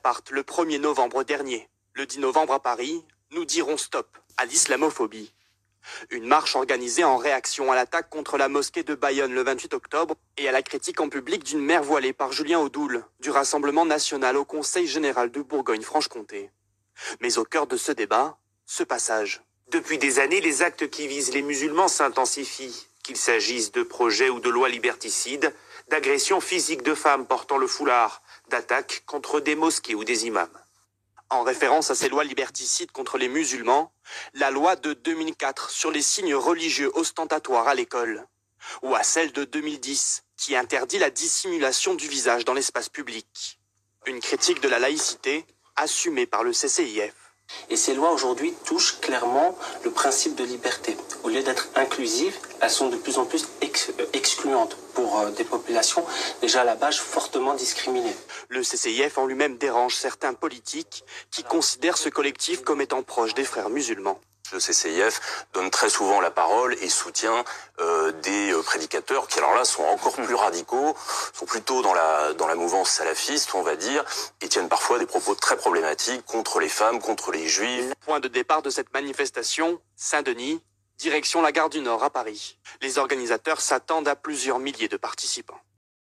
Mediapart le 1er novembre dernier. Le 10 novembre à Paris, nous dirons stop à l'islamophobie. Une marche organisée en réaction à l'attaque contre la mosquée de Bayonne le 28 octobre et à la critique en public d'une mère voilée par Julien Audoul du Rassemblement national au Conseil général de Bourgogne-Franche-Comté. Mais au cœur de ce débat, ce passage. Depuis des années, les actes qui visent les musulmans s'intensifient, qu'il s'agisse de projets ou de lois liberticides, d'agressions physiques de femmes portant le foulard, d'attaques contre des mosquées ou des imams. En référence à ces lois liberticides contre les musulmans, la loi de 2004 sur les signes religieux ostentatoires à l'école, ou à celle de 2010 qui interdit la dissimulation du visage dans l'espace public. Une critique de la laïcité assumée par le CCIF. Et ces lois aujourd'hui touchent clairement le principe de liberté. Au lieu d'être inclusives, elles sont de plus en plus excluantes pour des populations déjà à la base fortement discriminées. Le CCIF en lui-même dérange certains politiques qui considèrent ce collectif comme étant proche des frères musulmans. Le CCIF donne très souvent la parole et soutient des prédicateurs qui, alors là, sont encore plus radicaux, sont plutôt dans la mouvance salafiste, on va dire, et tiennent parfois des propos très problématiques contre les femmes, contre les juifs. Point de départ de cette manifestation, Saint-Denis, direction la gare du Nord à Paris. Les organisateurs s'attendent à plusieurs milliers de participants.